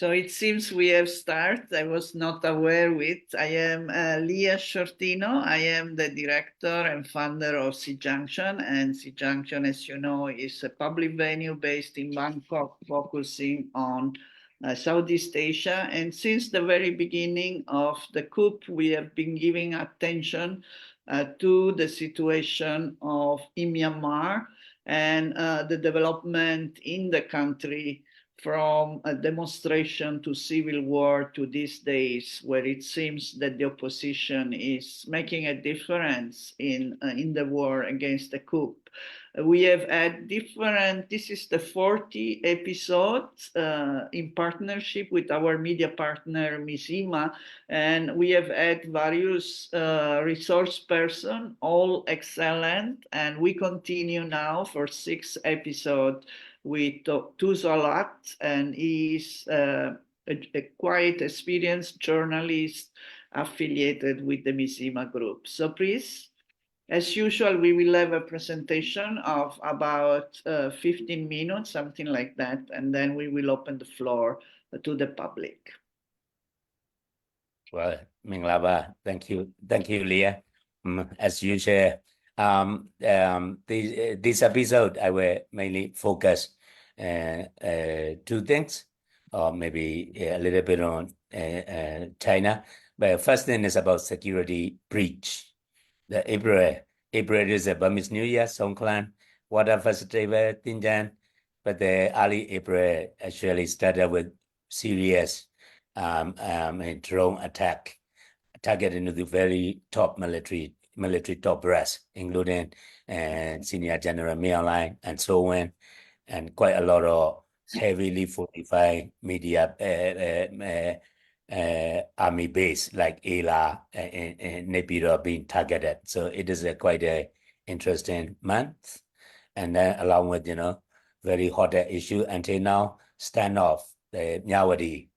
So it seems we have started. I was not aware with. I am Leah Shortino. I am the director and founder of SEA Junction. And SEA Junction, as you know, is a public venue based in Bangkok, focusing on Southeast Asia. And since the very beginning of the coup, we have been giving attention to the situation in Myanmar and the development in the country from a demonstration to civil war to these days, where it seems that the opposition is making a difference in the war against the coup. We have had this is the 40 episodes in partnership with our media partner Mizzima, and we have had various resource persons, all excellent, and we continue now for 6 episodes with Latt, and he's a quite experienced journalist affiliated with the Mizzima group. So please, as usual, we will have a presentation of about 15 minutes, something like that, and then we will open the floor to the public. Well, Minglava, thank you, Leah. As you share, this episode, I will mainly focus 2 things, or maybe a little bit on China. But first thing is about security breach. The April is a Burmese New Year, Songkran, Water Festival, Tinjan. But the early April actually started with serious drone attack targeting the very top military top brass, including Senior General Mia Line and so on, and quite a lot of heavily fortified media army base like Ela and Naypyidaw being targeted. So it is quite a interesting month. And then along with, very hot issue until now, standoff, the Myawaddy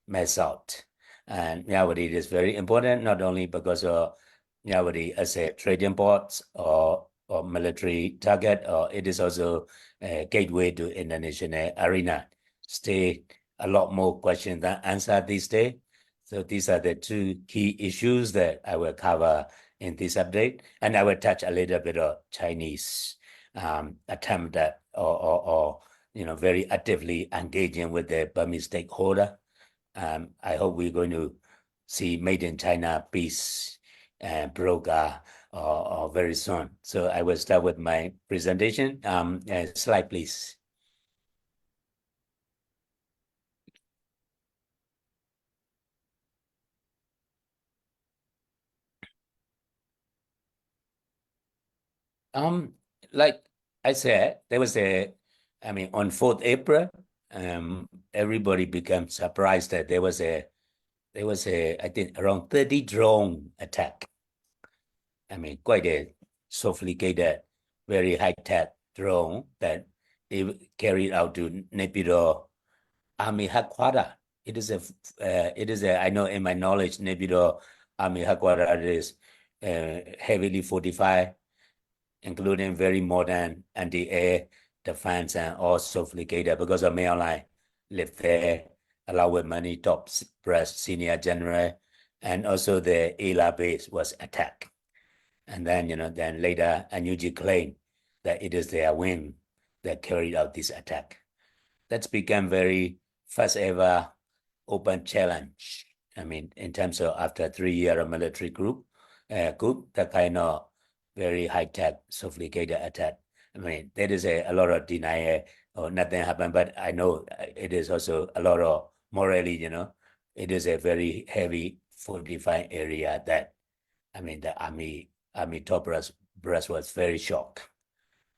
mess out. And Myawaddy is very important, not only because of Myawaddy as a trading port or military target, or it is also a gateway to international arena. Still a lot more questions than answered these days. So these are the 2 key issues that I will cover in this update. And I will touch a little bit of Chinese attempt at or very actively engaging with the Burmese stakeholder. I hope we're going to see Made in China peace broker or very soon. So I will start with my presentation. Slide, please. Like I said, there was on 4th April, everybody became surprised that there was a, I think, around 30 drone attack. Quite a sophisticated, very high-tech drone that they carried out to Naypyidaw Army headquarters. It is I know in my knowledge, Naypyidaw Army headquarters is heavily fortified, including very modern anti-air defense and all sophisticated, because of Mail Line lived there, along with many top brass senior general, and also the Ela base was attacked. And then, then later NUG claimed that it is their wing that carried out this attack. That's become very first ever open challenge. In terms of after 3 years of military coup, that kind of very high-tech, sophisticated attack. There is a lot of denial or nothing happened, but I know it is also a lot of morally, it is a very heavy fortified area that, the army top brass was very shocked.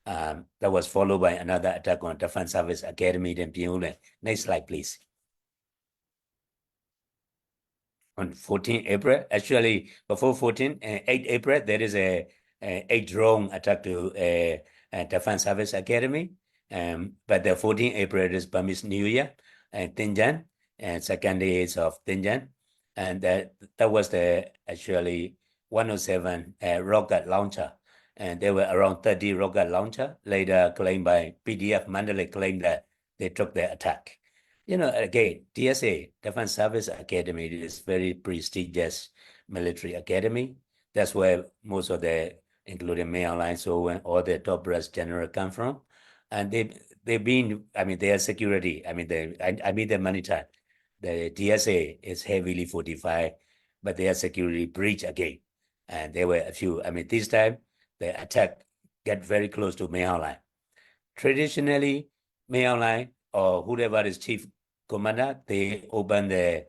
That was followed by another attack on Defense Service Academy in Pyongyang. Next slide, please. On 14 April, actually before 8 April, there is a drone attack to a Defense Service Academy. But the 14 April is Burmese New Year and Tinjan, and second day is of Tinjan. And that was the actually 107 rocket launcher. And there were around 30 rocket launcher, later claimed by PDF Mandalay claimed that they took the attack. Again, DSA, Defense Service Academy, is very prestigious military academy. That's where most of the, including mainline, so when all the top brass general come from, and they've been, their security, I mean the money time. The DSA is heavily fortified, but their security breach again, and there were a few. This time the attack get very close to mainline. Traditionally, mainline or whoever is chief commander, they open the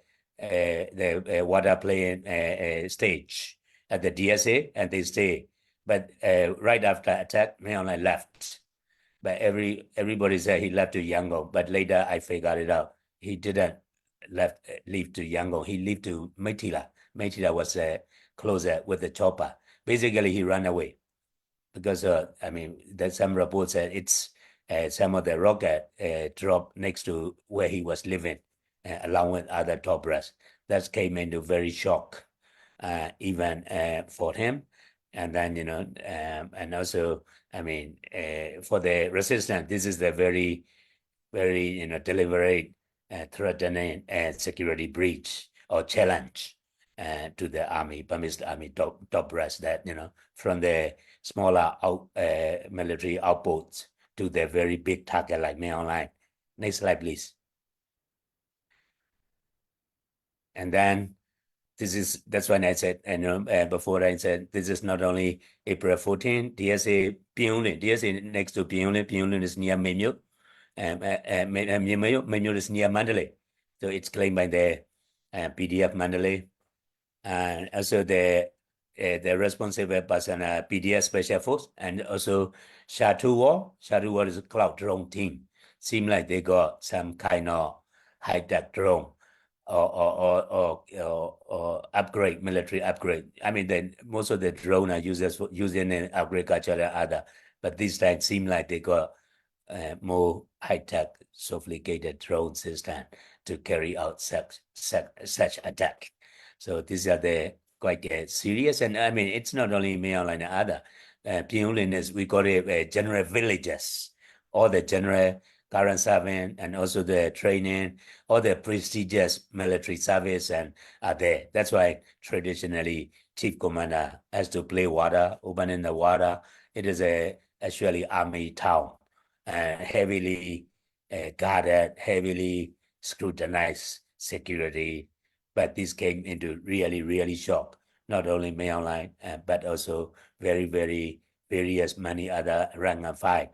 water playing stage at the DSA and they stay. But right after attack, mainline left. But everybody said he left to Yangon. But later I figured it out. He didn't leave to Yangon. He left to Metila. Metila was closer with the chopper. Basically, he ran away because there's some reports that it's some of the rocket dropped next to where he was living, along with other top brass. That came into very shock, even for him. And then, and also, for the resistance, this is the very, very, deliberate, threatening security breach or challenge to the army, Burmese army top brass that, from the smaller military outposts to the very big target like Main Online. Next slide, please. And then that's when I said, before I said, this is not only April 14, DSA Pyongyang, DSA next to Pyongyang. Pyongyang is near Memyo, Memyo is near Mandalay. So it's claimed by the PDF Mandalay. And also the responsible person, PDF Special Force, and also Shatu War is a cloud drone team. Seem like they got some kind of high-tech drone or upgrade, military upgrade. Then most of the drone are using in agriculture and other, but this time seem like they got more high-tech, sophisticated drone system to carry out such attack. So these are the quite serious, and it's not only mainline and other. Pyongyang is, we call it general villages, all the general current serving and also the training, all the prestigious military service and are there. That's why traditionally chief commander has to play water, open in the water. It is actually army town, heavily guarded, heavily scrutinized security. But this came into really, really shock, not only mainline, but also very, very various many other rank and file,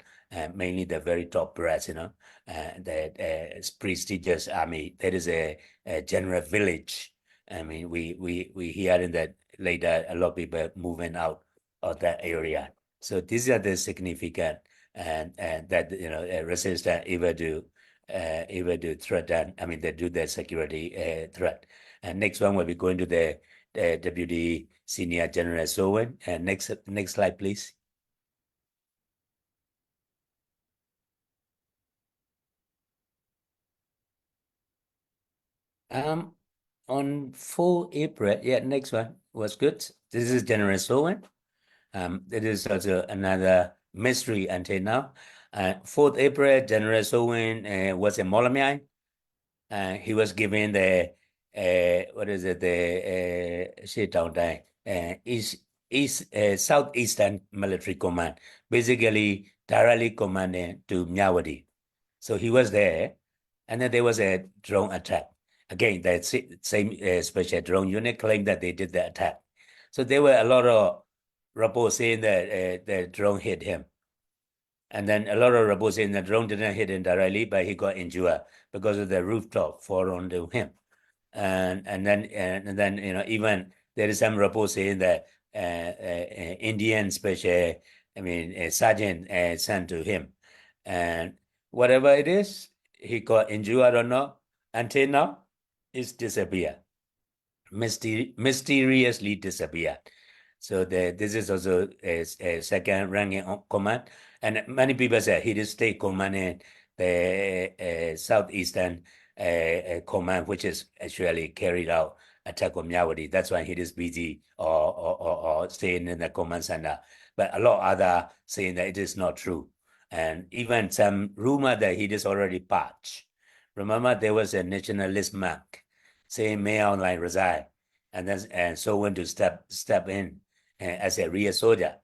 mainly the very top brass, the prestigious army. There is a general village. We hear in that later a lot of people moving out of that area. So these are the significant and that resistance able to threaten. They do the security threat. And next one will be going to the Deputy Senior General Sowen. And next slide, please. On 4 April, next one was good. This is General Sowen. It is also another mystery until now. 4th April, General Sowen was in Molamiai. He was given the Southeastern Military Command, basically directly commanding to Myawaddy. So he was there, and then there was a drone attack. Again, that same special drone unit claimed that they did the attack. So there were a lot of reports saying that the drone hit him. And then a lot of reports saying the drone didn't hit him directly, but he got injured because of the rooftop fall onto him. And then even there is some reports saying that Indian special, sergeant sent to him, and whatever it is, he got injured or not. Until now, it's disappeared, mysteriously disappeared. So this is also a second ranking command, and many people say he is stay commanding the Southeastern command, which is actually carried out attack on Myawaddy. That's why he is busy or staying in the command center. But a lot of other saying that it is not true, and even some rumor that he is already patched. Remember, there was a nationalist mark saying May Online resign, and so went to step in as a real soldier.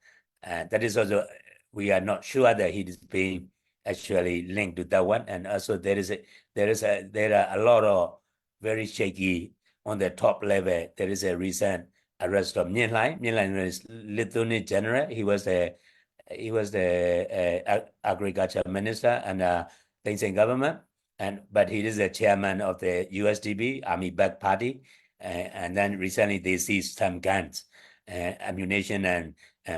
And that is also, we are not sure that he is being actually linked to that one. And also there are a lot of very shaky on the top level. There is a recent arrest of Mien Lai. Mien Lai is Lieutenant General. He was the agriculture minister and Thein government, but he is the chairman of the USDP Army Back Party, and then recently they seized some guns, ammunition, and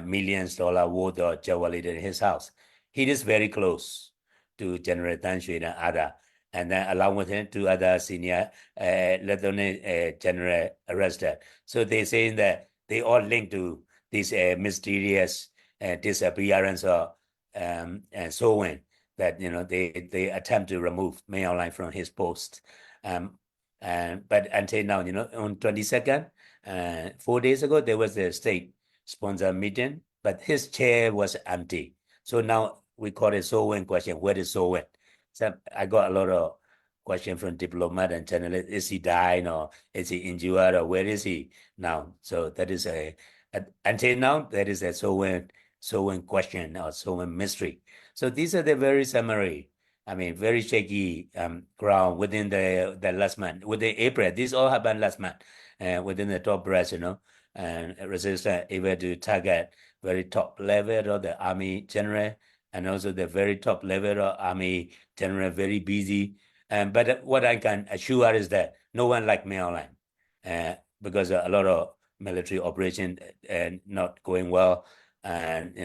millions-dollar worth of jewelry in his house. He is very close to General Tan Shui and other, and then along with him, two other senior Lieutenant General arrested. So they saying that they all linked to this mysterious disappearance or and so on, that they attempt to remove May Online from his post. But until now, on 22nd, 4 days ago, there was a state sponsor meeting, but his chair was empty. So now we call it So Wen question. Where is So Wen? So I got a lot of questions from diplomat and journalists. Is he dying, or is he injured, or where is he now? So that is until now, that is a So Wen question or So Wen mystery. So these are the very summary, very shaky ground within the last month. Within April, this all happened last month, within the top brass, and resistance able to target very top level of the army general, and also the very top level of army general very busy. But what I can assure is that no one like me online, because a lot of military operation not going well, and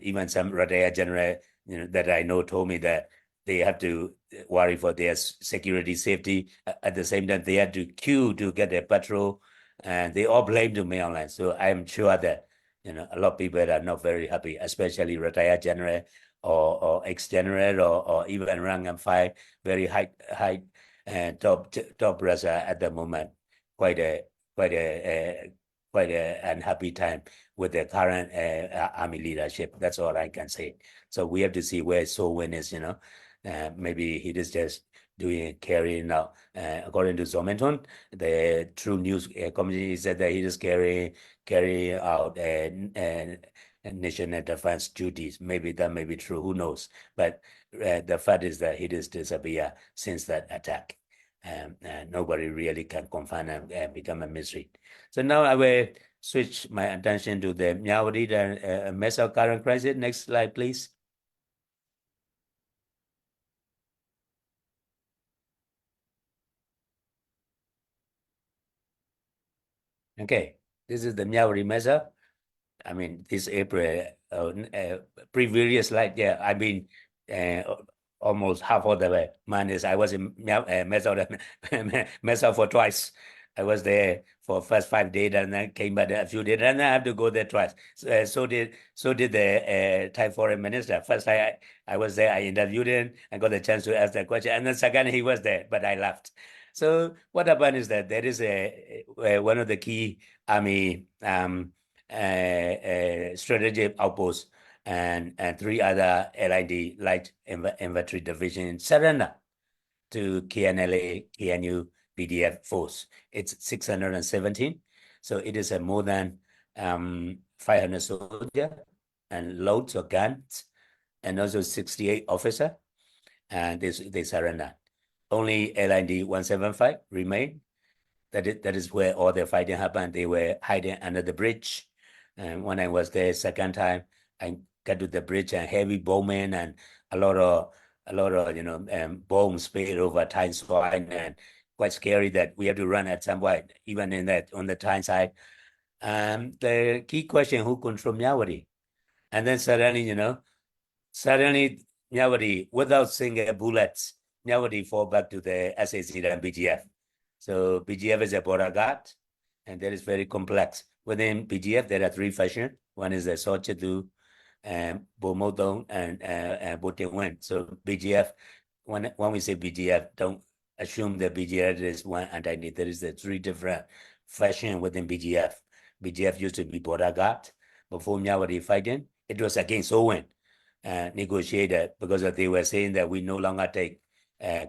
even some retired general that I know told me that they have to worry for their security safety. At the same time, they had to queue to get their patrol, and they all blame to me online. So I'm sure that a lot of people are not very happy, especially retired general or ex-general or even rank and file, very high top brass at the moment. Quite a unhappy time with the current army leadership. That's all I can say. So we have to see where So Wen is. Maybe he is just carrying out. According to Zomenton, the True News committee said that he is carrying out national defense duties. Maybe that may be true. Who knows? But the fact is that he has disappeared since that attack. Nobody really can confirm and become a mystery. So now I will switch my attention to the Myawadit and Mesa current crisis. Next slide, please. Okay, this is the Myawadit Mesa. This April, previous slide, yeah, I've been almost half of the way. I was in Mesa for twice. I was there for first 5 days and then came back a few days, and I have to go there twice. So did the Thai foreign minister. First I was there, I interviewed him and got the chance to ask that question. And then second, he was there, but I left. So what happened is that there is one of the key army strategic outposts and 3 other LID light infantry division surrender to KNLA, KNU, PDF force. It's 617. So it is a more than 500 soldiers and loads of guns, and also 68 officers, and they surrender. Only LID 175 remain. That is where all the fighting happened. They were hiding under the bridge. And when I was there second time, I got to the bridge and heavy bombing and a lot of bombs spilled over Thai soil, and quite scary that we have to run at some point, even on the Thai side. The key question: who control Myawadit? And then suddenly, Myawadit, without single bullets, Myawadit fall back to the SAC and BGF. So BGF is a border guard, and that is very complex. Within BGF, there are 3 factions. One is the Sochetu, Bomodong, and Botewen. So BGF, when we say BGF, don't assume that BGF is one entity. There is the 3 different factions within BGF. BGF used to be border guard. Before Myawadit fighting, it was against So Wen, negotiated because they were saying that we no longer take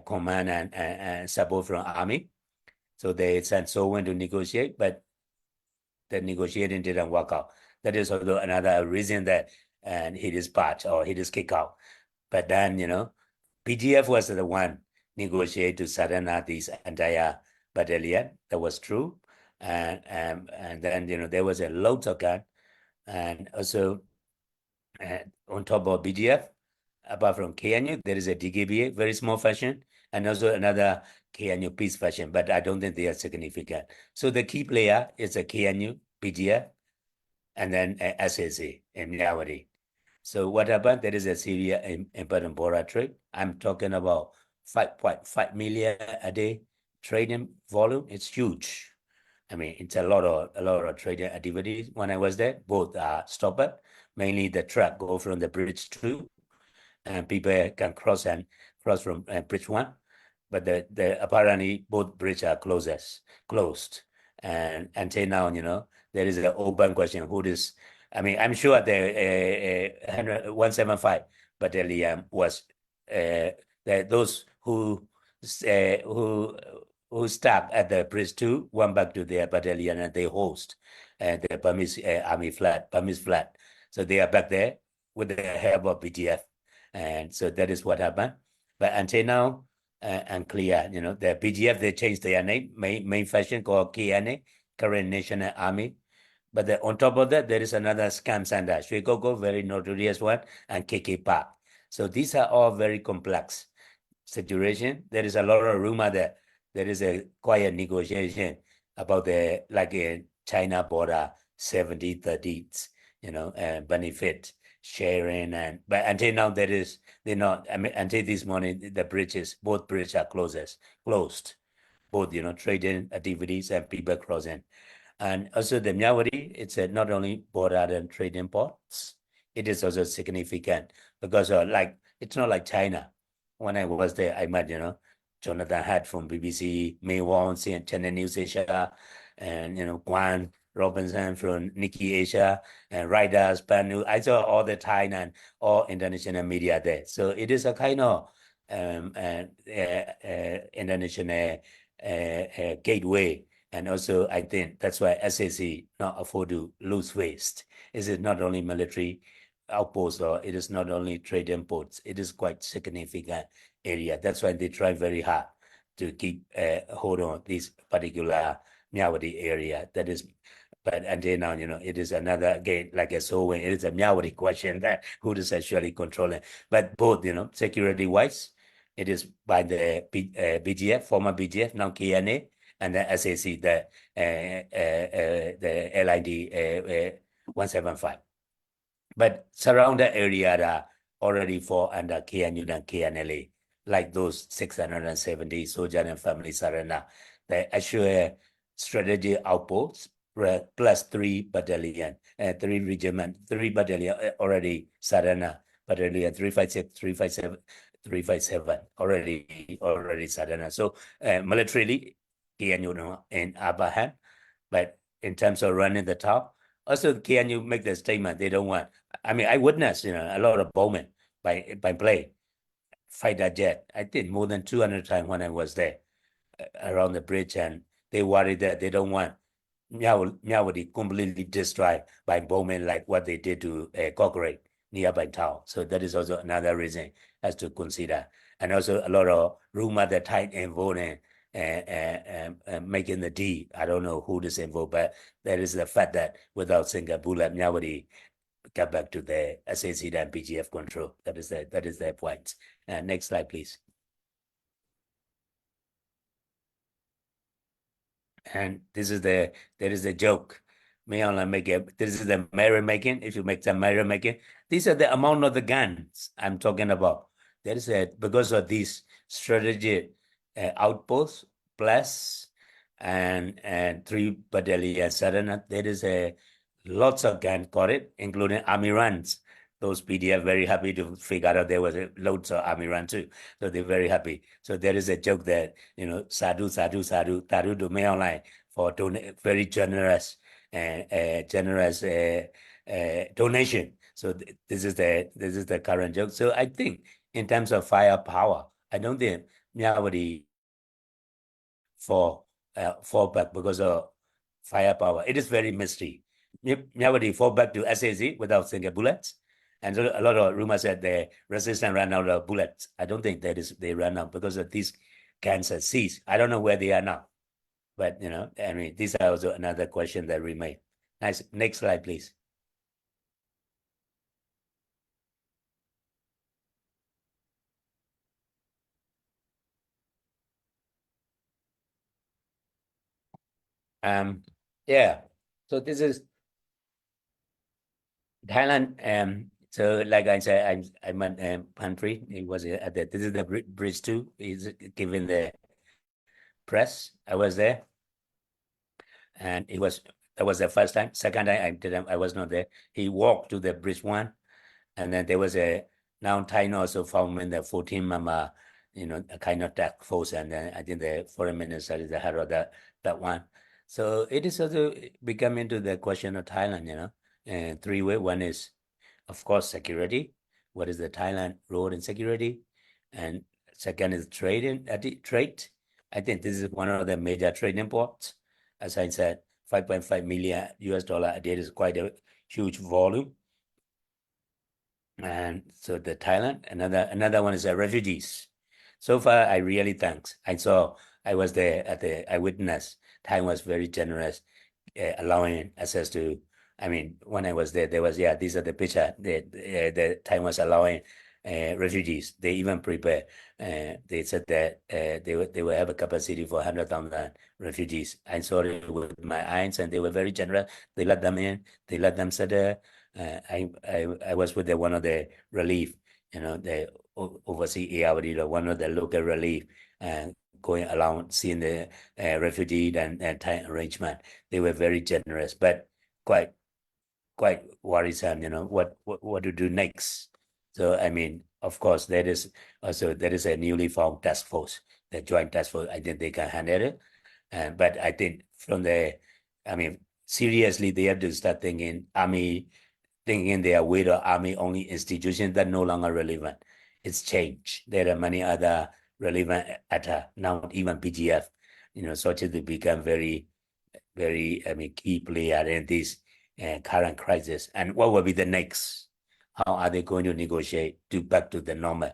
command and support from army. So they sent Sowen to negotiate, but the negotiating didn't work out. That is also another reason that and he dispatched or he just kicked out. But then, PGF was the one negotiate to surrender this entire battalion. That was true. And then, there was a lot of gun. And also on top of BGF, apart from KNU, there is a DKBA, very small faction, and also another KNU peace faction, but I don't think they are significant. So the key player is a KNU, BGF, and then SAC in reality. So what happened? There is a serious important border trade. I'm talking about 5.5 million a day trading volume. It's huge. I mean, it's a lot of trading activities. When I was there, both are stopped. Mainly the truck go from the bridge 2, and people can cross from bridge 1. But the apparently both bridges are closed. And until now, there is an open question who this. I mean, I'm sure the 175 battalion was those uh, who who stopped at the bridge 2 went back to their battalion and they host the Burmese army flat, Burmese flat. So they are back there with the help of BGF. And so that is what happened. But until now, unclear, the BGF, they changed their name, main faction called KNA, Korean National Army. But on top of that, there is another scam center, Sri Koko, very notorious one, and KK Park. So these are all very complex situation. There is a lot of rumor that there is a quiet negotiation about the like a China border 70-30, benefit sharing but until now they're not. I mean, until this morning both bridges are closed, both trading activities and people crossing. And also the Myawaddy, it's not only border and trading ports, it is also significant because it's not like China. When I was there, I met, Jonathan Hatt from BBC, May Wong, Channel News Asia, and, Guan Robinson from Nikkei Asia, and Riders, Panu. I saw all the Thai and all international media there. So it is a kind of international gateway. And also, I think that's why SAC not afford to lose waste. Is it not only military outposts or it is not only trade imports? It is quite significant area. That's why they try very hard to keep hold on this particular Myawaddy area. That is, but until now, it is another again like a so when it is a Myawaddy question that who is actually controlling. But both, security wise, it is by the BGF, former BGF, now KNA, and the SAC, the LID 175. But surround the area that already fall under KNU and KNLA, like those 670 soldier and family surrender. The actual strategy outposts plus 3 battalion, 3 regiment, 3 battalion already surrender. Battalion 356, 357, 357 already surrender. So militarily, KNU in upper hand, but in terms of running the top, also KNU make the statement they don't want. I mean, I witnessed, a lot of bombing by plane, fighter jet. I did more than 200 times when I was there around the bridge, and they worried that they don't want Myawaddy completely destroyed by bombing like what they did to Cochrane, nearby town. So that is also another reason as to consider. And also a lot of rumor that tied involved in making the deal. I don't know who is involved, but there is the fact that without single bullet, Myawaddy got back to the SAC and PGF control. That is their point. Next slide, please. And there is a joke. May only make it. This is the merrymaking. If you make some merrymaking, these are the amount of the guns I'm talking about. There is because of these strategic outposts plus and 3 battalion surrender. There is lots of gun got it, including army runs. Those PDF very happy to figure out there was loads of army run too. So they're very happy. So there is a joke that, sadhu, sadhu, sadhu, taru to me online for very generous donation. So this is the current joke. So I think in terms of firepower, I don't think Myanmar fall back because of firepower. It is very mystery. Myanmar fall back to SAZ without single bullets. And so a lot of rumors said the resistance ran out of bullets. I don't think that is they ran out because of these guns are seized. I don't know where they are now. But I mean, these are also another question that remain. Nice. Next slide, please. Yeah. So this is Thailand. So like I said, I'm at country. It was at the this is the bridge two. Is given the press. I was there, and that was the first time. Second time I was not there. He walked to the bridge one, and then there was a now China also found in the 14 member, a kind of task force, and then I think the foreign minister is the head of that one. So it is also becoming to the question of Thailand, and three-way. One is, of course, security. What is the Thailand role in security? And second is trade. I think this is one of the major trade imports. As I said, 5.5 million US dollar a day is quite a huge volume. And so the Thailand, another one is the refugees. So far, I really thanks. I was there at the eyewitness. Thailand was very generous, allowing access to. I mean, when I was there, these are the picture. The Thailand was allowing refugees. They even prepare. They said that they will have a capacity for 100,000 refugees. I saw it with my eyes, and they were very generous. They let them in. They let them settle. I was with one of the relief, the overseas ARD, one of the local relief, and going around seeing the refugee and Thai arrangement. They were very generous, but quite worrisome. What to do next? So I mean, of course, there is a newly formed task force, the joint task force. I think they can handle it, but I think I mean, seriously, they have to start thinking they are with the army only institutions that no longer relevant. It's changed. There are many other relevant at now even PGF, such as they become very, very, I mean, key player in this current crisis. And what will be the next? How are they going to negotiate back to the normal?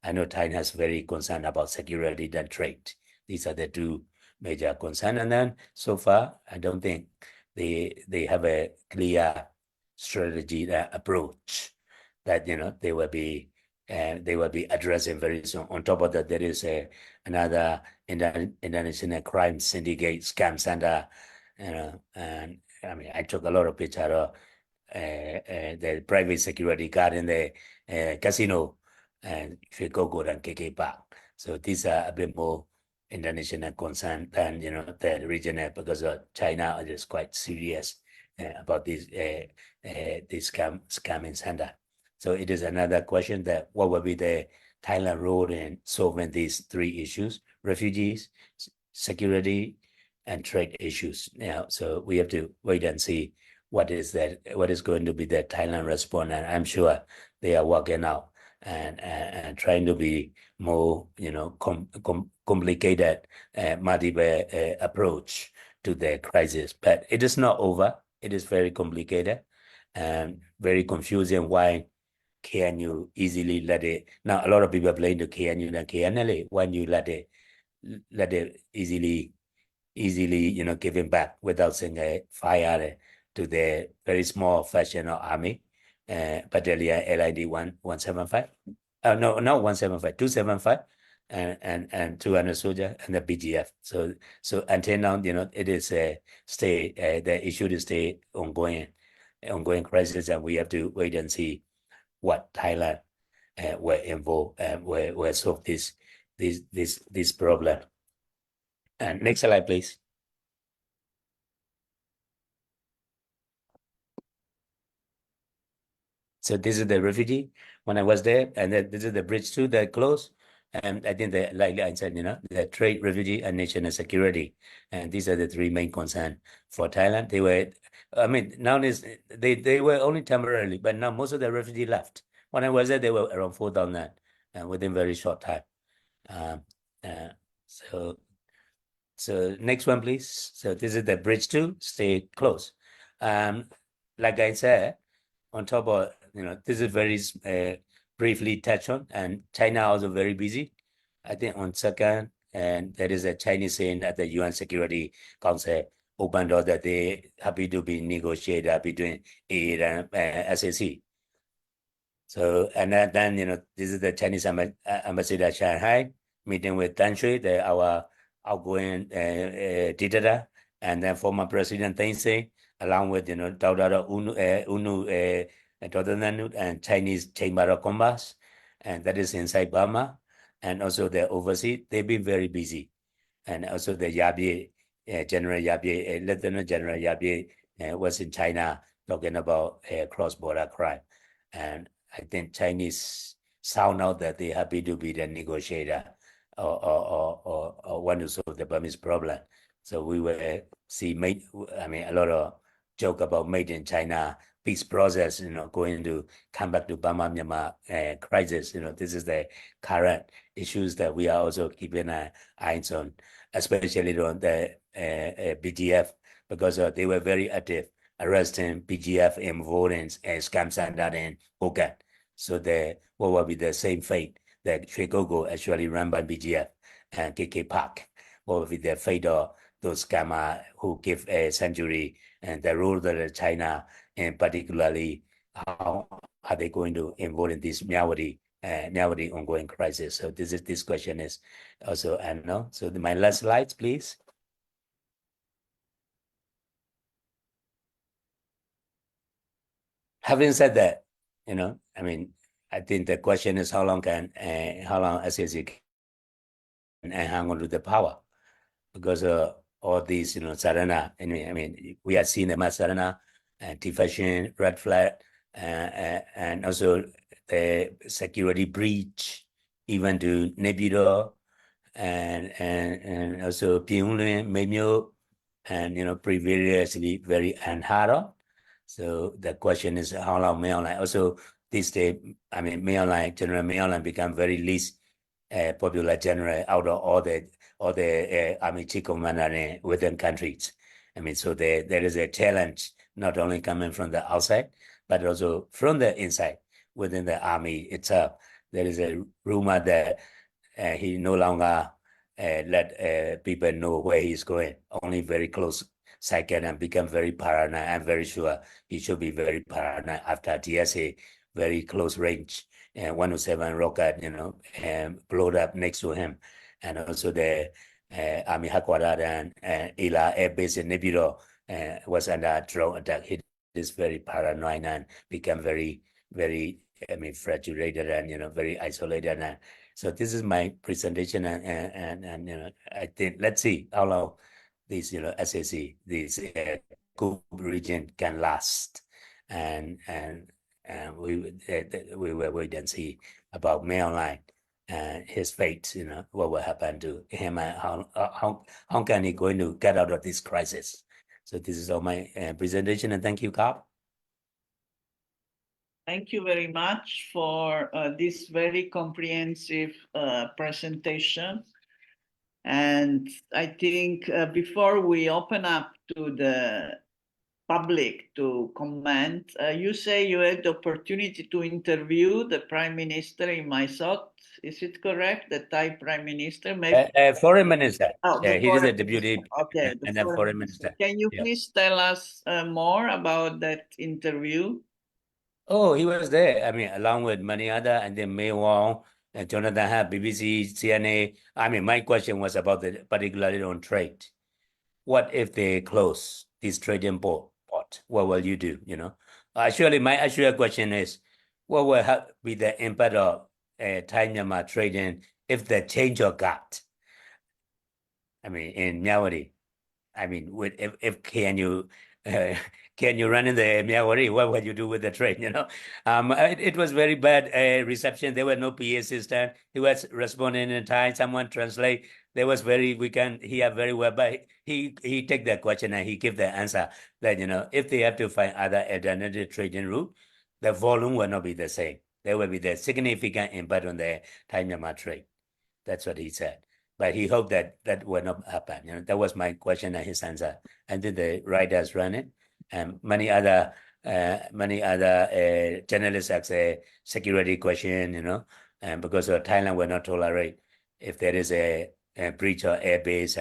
I know China is very concerned about security and trade. These are the two major concerns. And then so far, I don't think they have a clear strategy approach that they will be addressing very soon. On top of that, there is another international crime syndicate scam center, and I mean I took a lot of picture of the private security guard in the casino, and if you go and KK Park. So these are a bit more international concern than the regional, because China is quite serious about this scamming center. So it is another question that what will be the Thailand role in solving these three issues: refugees, security, and trade issues. So we have to wait and see what is going to be the Thailand response, and I'm sure they are working out and trying to be more, complicated, multiple approach to the crisis. But it is not over. It is very complicated and very confusing. Why can you easily let it? Now, a lot of people are playing the KNU and KNLA. When you let it easily, giving back without saying a fire to the very small faction of army, battalion LID 175. No, not 175, 275, and 200 soldiers and the BGF. So until now, it is the issue is stay ongoing crisis, and we have to wait and see what Thailand will involve and will solve this problem. And next slide, please. So this is the refugee when I was there, and then this is the bridge too that closed. And I think that, like I said, the trade, refugee, and national security, and these are the three main concerns for Thailand. They were, I mean, nowadays they were only temporarily, but now most of the refugee left. When I was there, they were around 4,000, and within very short time. Um, So next one, please. So this is the bridge two, stay close. Like I said, on top of, this is very briefly touched on, and China also very busy. I think on second, and there is a Chinese saying at the UN Security Council open door that they happy to be negotiated between it and SAC. So, and then, this is the Chinese ambassador at Shanghai meeting with Tan Shui, our outgoing dictator, and then former President Thein Sein, along with, Dr. Dr. Nanu, and Chinese Chamber of Commerce, and that is inside Burma, and also the overseas. They've been very busy. And also the Yabi, General Yabi, Lieutenant General Yabi was in China talking about cross-border crime. And I think Chinese sound out that they're happy to be the negotiator or want to solve the Burmese problem. So we will see a lot of joke about made in China peace process, going to come back to Burma Myanmar crisis. This is the current issues that we are also keeping an eye on, especially on the BGF, because they were very active arresting BGF in voting and scam center in Hogan. So what will be the same fate that Chicago actually run by BGF and KK Park? What will be the fate of those scammers who give a century and the rule of China, and particularly how are they going to involve in this Myawaddy ongoing crisis? So this question is also unknown. So my last slides, please. Having said that, I think the question is how long SAC can hang on to the power, because all these, Sarana, we have seen the mass Sarana and T-Fashion, Red Flag, and also the security breach, even to Nebido, and also Pyongyang, Memyo, and previously very unharmed. So the question is how long Mayoline. Also this day, Mayoline, General Mayoline become very least popular general out of all the army chief commander within countries. So there is a challenge not only coming from the outside, but also from the inside within the army itself. There is a rumor that he no longer let people know where he's going, only very close second, and become very paranoid. I'm very sure he should be very paranoid after TSA very close range and 107 rocket, and blowed up next to him. And also the Army headquarters and Ila Air Base in Nebido was under drone attack. He is very paranoid and become very, very, frustrated and, very isolated. And so this is my presentation. And I think, let's see how long this, SAC, this Cook region can last. And we will wait and see about Mainline and his fate, what will happen to him and how can he going to get out of this crisis. So this is all my presentation, and thank you, Carl. Thank you very much for this very comprehensive presentation. And I think before we open up to the public to comment, you say you had the opportunity to interview the Prime Minister in Mysore. Is it correct? The Thai Prime Minister? Maybe Foreign Minister. Oh, he is the deputy. Okay, and then Foreign Minister. Can you please tell us more about that interview? Oh, he was there. Along with many other, and then May Wong and Jonathan Hart, BBC, CNA. My question was about particularly on trade. What if they close this trading port? What will you do? My actual question is, what will be the impact of Thai-Myanmar trading if the change of guard? In Myawaddy, if can you run in the Myawaddy? What will you do with the train? It was very bad reception. There were no PA system. He was responding in time. Someone translate. There was we can hear very well, but he take the question and he give the answer that if they have to find other alternative trading route, the volume will not be the same. There will be the significant impact on the Thai Myanmar trade. That's what he said. but he hoped that that would not happen. That was my question and his answer. And then the writers run it, and many other journalists ask a security question, and because Thailand will not tolerate if there is a breach of airbase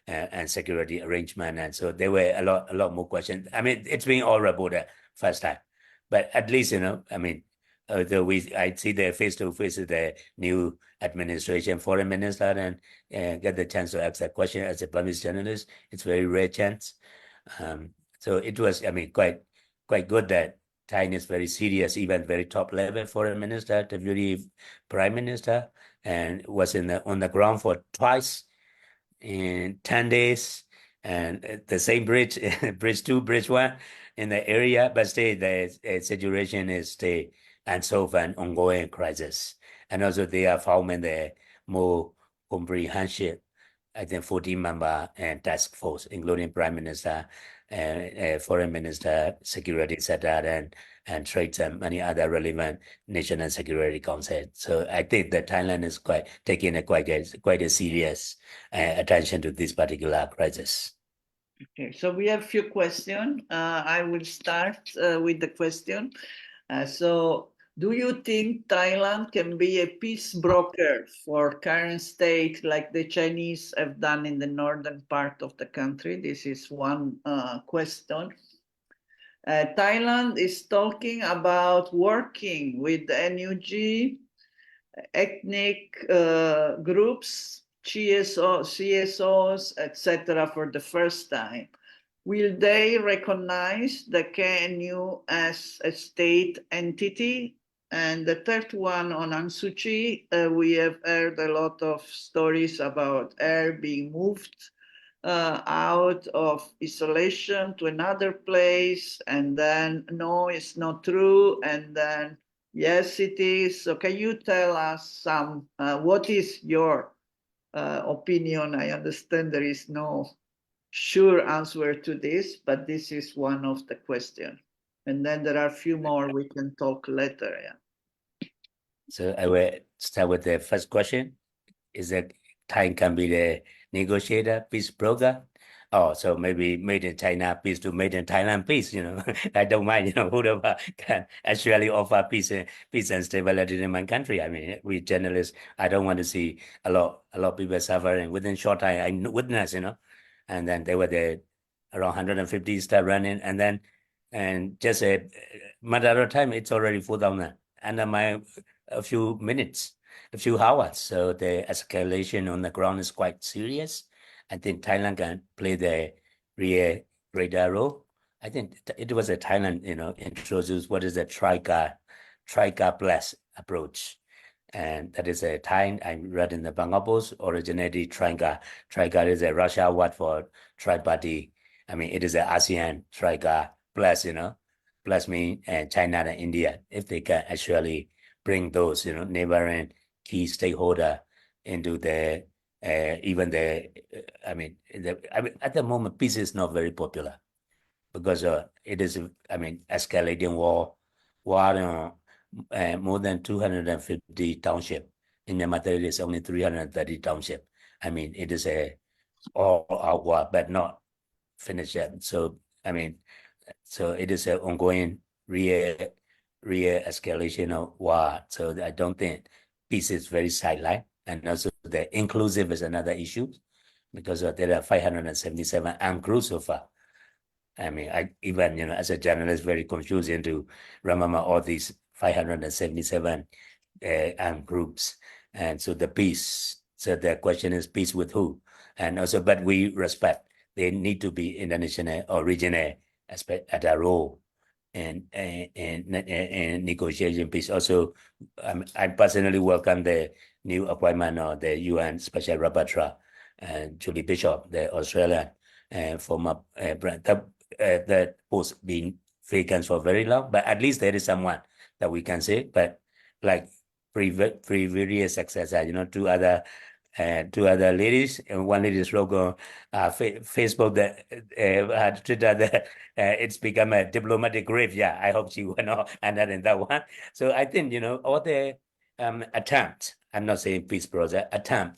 and security arrangement, and so there were a lot more questions. I mean, it's been all reported first time, but at least I mean, though I see the face to face with the new administration foreign minister and get the chance to ask that question as a Burmese journalist. It's very rare chance. So it was, I mean, quite good that Thailand is very serious, even very top level foreign minister, deputy prime minister, and was on the ground for twice in 10 days, and the same bridge, bridge 2, bridge 1 in the area, but still the situation is still unsolved and ongoing crisis. And also they are forming the more comprehensive, I think, 14-member and task force, including Prime Minister and Foreign Minister, Security Secretary, and trades and many other relevant national security council. So I think that Thailand is taking quite a serious attention to this particular crisis. Okay, so we have a few questions. I will start with the question. So, do you think Thailand can be a peace broker for current state like the Chinese have done in the northern part of the country? This is one question. Thailand is talking about working with the NUG, ethnic groups, CSOs, etc. for the first time. Will they recognize the KNU as a state entity? And the third one on Aung Suu Kyi, we have heard a lot of stories about her being moved out of isolation to another place, and then no, it's not true, and then yes, it is. So can you tell us what is your opinion? I understand there is no sure answer to this, but this is one of the questions. And then there are a few more we can talk later. Yeah. So I will start with the first question. Is that Thailand can be the negotiator, peace broker? Oh, so maybe made in China peace to made in Thailand peace, I don't mind, whoever can actually offer peace and stability in my country. I mean, we journalists, I don't want to see a lot of people suffering. Within short time, I witnessed, and then they were there around 150 start running, and just a matter of time, it's already 4,000 under a few minutes, a few hours. So the escalation on the ground is quite serious. I think Thailand can play the real greater role. I think it was a Thailand, introduced what is the Trika plus approach. And that is a Thai, I read in the Bangla Post, originated Trika. Trika is a Russia word for tri-party. I mean, it is an ASEAN Trika plus, plus me and China and India, if they can actually bring those, neighboring key stakeholder into the even the I mean at the moment peace is not very popular because it is escalating war more than 250 township. In Myanmar there is only 330 township. I mean it is a all out war but not finished yet. So so it is an ongoing real escalation of war. So I don't think peace is very sidelined. And also the inclusive is another issue because there are 577 armed groups so far. I mean, I even, as a journalist, very confusing to remember all these 577 armed groups. And so the peace, so the question is peace with who? And also, but we respect, they need to be international or regional aspect at a role and negotiation peace. Also, I personally welcome the new appointment of the UN Special Rapporteur and Julie Bishop, the Australian former that post been vacant for very long, but at least there is someone that we can say. But like previous successor, two other ladies, and one lady is logo Facebook that Twitter that it's become a diplomatic grave. Yeah, I hope she will not end up in that one. So I think all the attempt. I'm not saying peace process attempt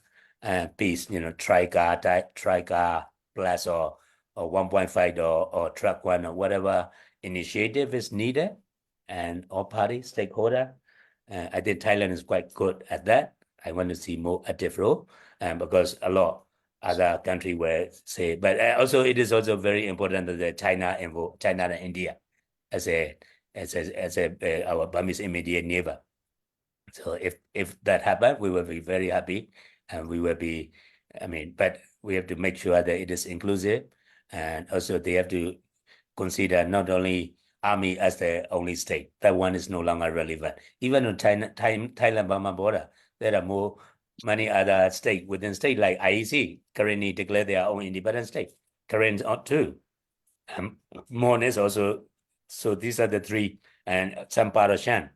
piece, tri-car plus or 1.5 or truck one or whatever initiative is needed, and all parties, stakeholder. I think Thailand is quite good at that. I want to see more active role, because a lot other country where say, but also it is also very important that China and India as our Burmese immediate neighbor. So if that happens, we will be very happy, and we will be. I mean, but we have to make sure that it is inclusive, and also they have to consider not only Army as the only state. That one is no longer relevant. Even on Thailand-Burma border, there are many other states within state like IEC currently declare their own independent state. Koreans ought too. Mon is also. So these are the three, and some part of Shan.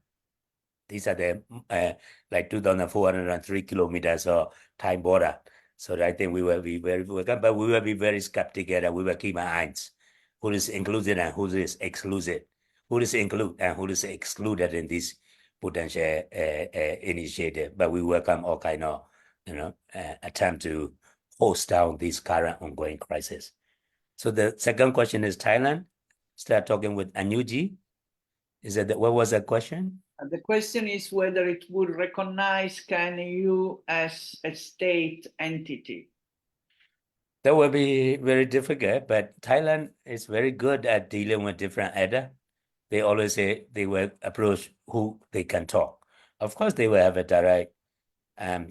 These are the like 2,403 kilometers of Thai border. So I think we will be very welcome, but we will be very skeptical, and we will keep our eyes who is included and who is excluded, who is included and who is excluded in this potential initiative. But we welcome all kind of attempt to host down this current ongoing crisis. So the second question is Thailand. Start talking with Anuji. Is that what was the question? The question is whether it would recognize KNU as a state entity. That will be very difficult, but Thailand is very good at dealing with different EDA. They always say they will approach who they can talk. Of course, they will have a direct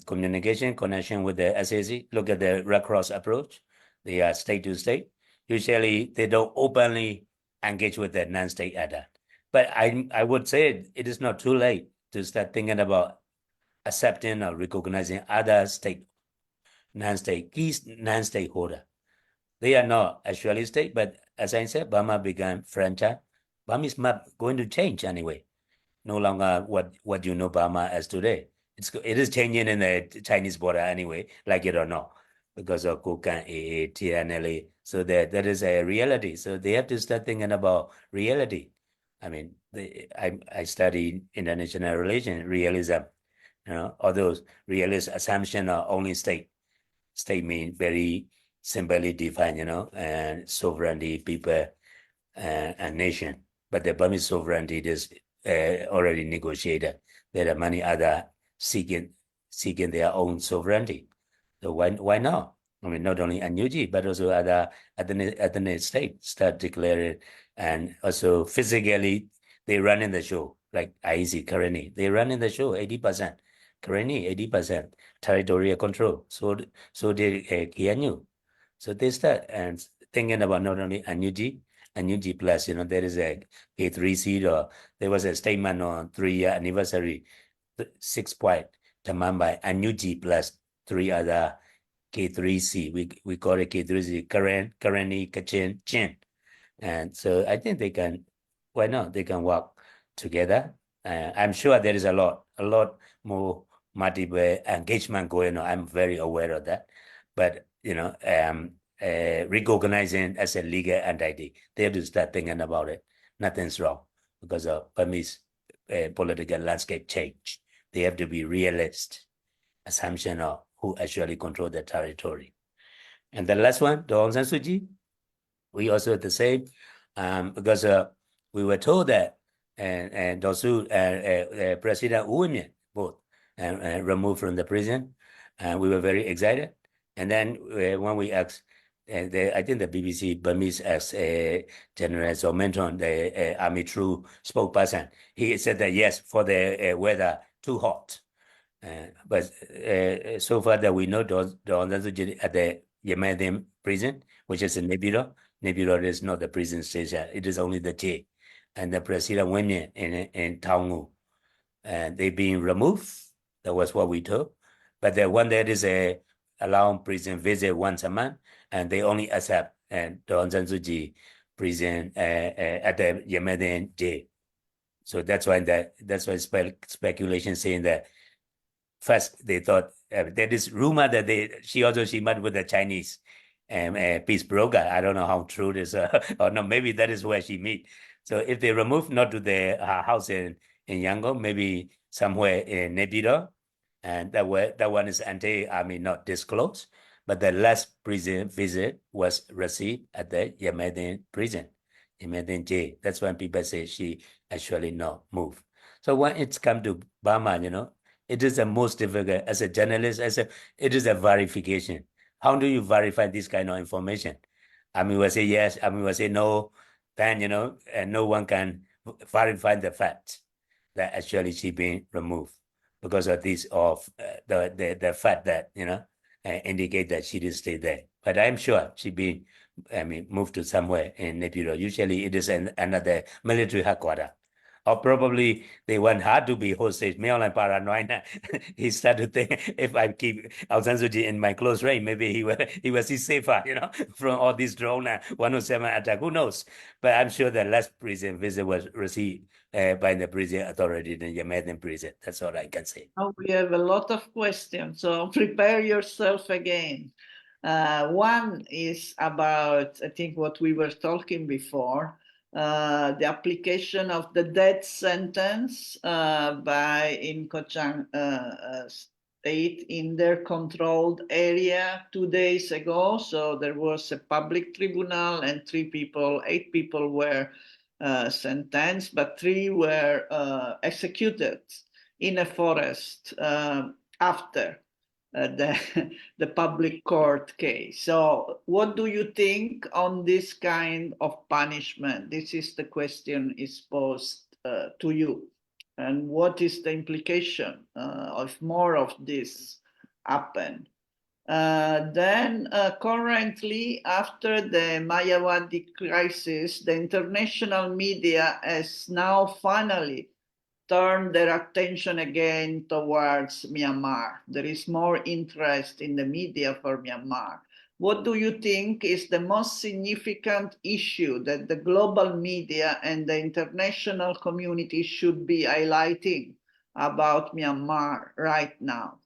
communication connection with the SAC. Look at the Red Cross approach. They are state to state. Usually, they don't openly engage with the non-state EDA. But I would say it is not too late to start thinking about accepting or recognizing other key non-stakeholder. They are not actually state, but as I said, Burma began franchise. Burma's map going to change anyway. No longer what you know Burma as today. It is changing in the Chinese border anyway, like it or not, because of Kukan, AA, TNLA. So that is a reality. So they have to start thinking about reality. I mean, I study international relations, realism. All those realist assumption are only state mean very simply defined, and sovereignty, people, and nation. But the Burmese sovereignty is already negotiated. There are many other seeking their own sovereignty. So why not? I mean, not only NUG, but also other states start declaring, and also physically they run in the show, like IEC currently. They run in the show 80%. Currently 80% territorial control. So did KNU. So they start and thinking about not only NUG plus, there is a K3C, or there was a statement on 3-year anniversary, 6-point demand by NUG plus 3 other K3C. We call it K3C, currently Kachin, Chin. And so I think they can, why not? They can work together. I'm sure there is a lot more multiple engagement going on. I'm very aware of that. But, recognizing as a legal entity, they have to start thinking about it. Nothing's wrong because of Burmese political landscape change. They have to be realist. Assumption of who actually control the territory. And the last one, the Aung San Suu Kyi, we also the same, because we were told that and President Wu Min both removed from the prison, and we were very excited. And then when we asked, I think the BBC Burmese asked General Zomenton, the Army True spokesperson, he said that yes, for the weather too hot. But so far that we know, the Aung San Suu Kyi at the Yemen prison, which is in Naypyidaw. Naypyidaw is not the prison station; it is only the jail. And the President went in Taungu, and they being removed. That was what we told. But the one that is allowing prison visit once a month, and they only accept the Aung San Suu Kyi prison at the Yemen jail. So that's why speculation saying that. First, they thought there is rumor that she met with the Chinese peace broker. I don't know how true this or no. Maybe that is where she meet. So if they remove not to the house in Yangon, maybe somewhere in Naypyidaw, and that one is not disclosed. But the last prison visit was received at the Yemen prison, Yemen jail. That's when people say she actually not moved. So when it's come to Burma, it is the most difficult as a journalist, it is a verification. How do you verify this kind of information? Army will say yes, Army will say no, then and no one can verify the fact that actually she been removed because of this the fact that indicate that she did stay there. But I'm sure she been moved to somewhere in Nepal. Usually it is another military headquarters. Or probably they want her to be hostage. Me online paranoid. He started to think if I keep Aung San Suu Kyi in my close range, maybe he will see safer, from all these drone 107 attack. Who knows? But I'm sure the last prison visit was received by the prison authority in Yemen prison. That's all I can say. Now we have a lot of questions, so prepare yourself again. One is about, I think, what we were talking before, the application of the death sentence by in Kochang state in their controlled area 2 days ago. So there was a public tribunal and 8 people were sentenced, but 3 were executed in a forest after the public court case. So what do you think on this kind of punishment? This is the question is posed to you. And what is the implication of more of this happen? Then currently, after the Mayawadi crisis, the international media has now finally turn their attention again towards Myanmar. There is more interest in the media for Myanmar. What do you think is the most significant issue that the global media and the international community should be highlighting about Myanmar right now?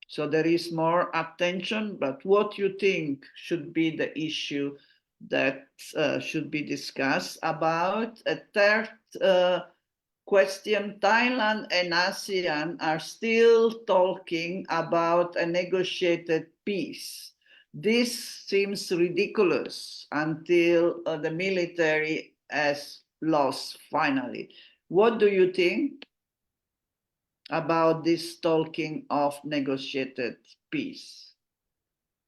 So there is more attention, but what you think should be the issue that should be discussed about? A third question, Thailand and ASEAN are still talking about a negotiated peace. This seems ridiculous until the military has lost finally. What do you think about this talking of negotiated peace?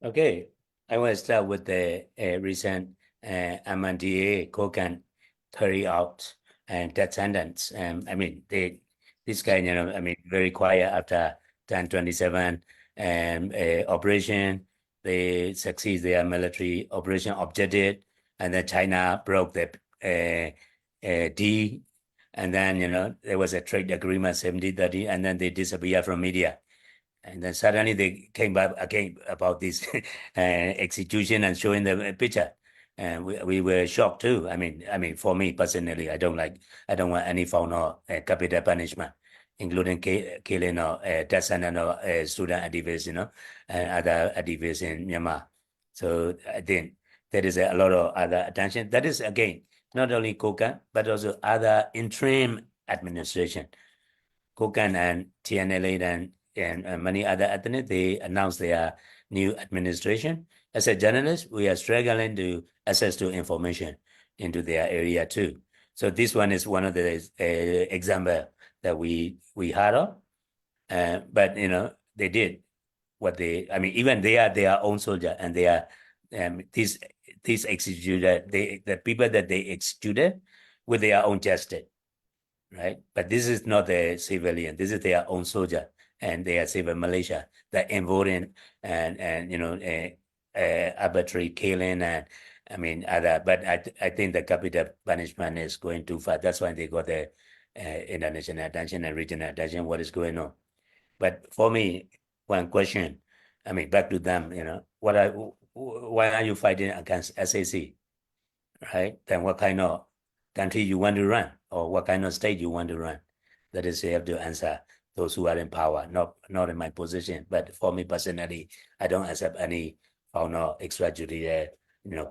Okay, I want to start with the recent MNDA Kokan carry out and death sentence. This guy, very quiet after 10/27 operation. They succeed their military operation objective, and then China broke the D, and then there was a trade agreement 70/30, and then they disappear from media. And then suddenly they came back again about this execution and showing the picture. And we were shocked too. For me personally, I don't want any form of capital punishment, including killing or death sentence or student activists, and other activists in Myanmar. So I think there is a lot of other attention. That is again not only Kokan but also other interim administration. Kokan and TNLA and many other ethnic, they announced their new administration. As a journalist, we are struggling to access to information into their area too. So this one is one of the example that we heard of. But they did what even they are their own soldier, and they are these executed the people that they executed with their own justice, right? But this is not a civilian. This is their own soldier, and they are civil militia that involved in and arbitrary killing and other. But I think the capital punishment is going too far. That's why they got the international attention and regional attention. What is going on? But for me, one question. Back to them. Why are you fighting against SAC? Right? Then what kind of country you want to run, or what kind of state you want to run? That is, you have to answer those who are in power, not in my position. But for me personally, I don't accept any form of extrajudicial,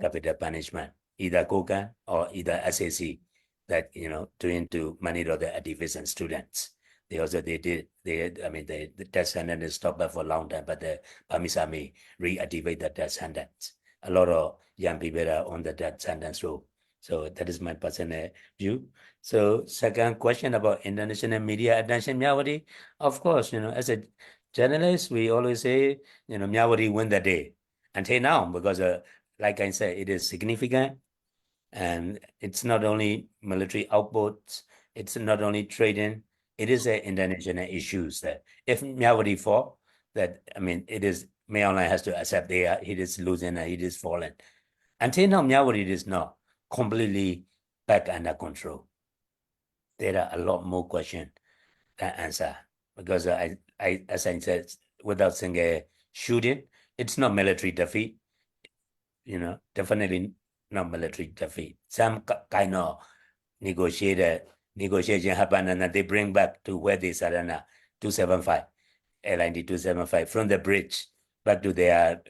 capital punishment, either Kokan or either SAC that, doing to many of the activists and students. The death sentence is stopped for a long time, but the Burmese army reactivate the death sentence. A lot of young people are on the death sentence road. So that is my personal view. So second question about international media attention, Myanmar. Of course, as a journalist, we always say, Myanmar win the day until now, because like I said, it is significant. And it's not only military outputs, it's not only trading, it is international issues that if Myanmar fall, it is Myanmar has to accept it is losing and it is falling. Until now, Myanmar is not completely back under control. There are a lot more questions than answer because as I said, without saying a shooting, it's not military defeat. Definitely not military defeat. Some kind of negotiation happen and then they bring back to where they surrender 275, LND 275 from the bridge back to their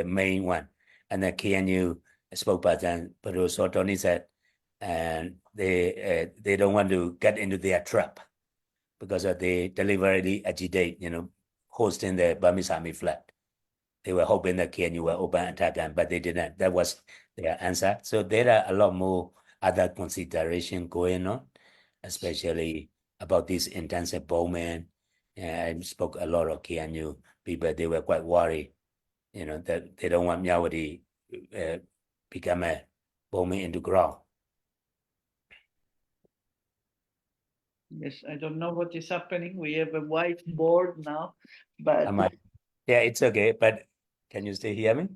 main one. And then KNU spokesperson Professor Tony said, and they don't want to get into their trap because they deliberately agitate, hosting the Burmese army flag. They were hoping that KNU will open attack them, but they didn't. That was their answer. So there are a lot more other consideration going on, especially about this intensive bombing. I spoke a lot of KNU people. They were quite worried, that they don't want Myanmar become a bombing into ground. Yes, I don't know what is happening. We have a whiteboard now, but yeah, it's okay. But can you still hear me?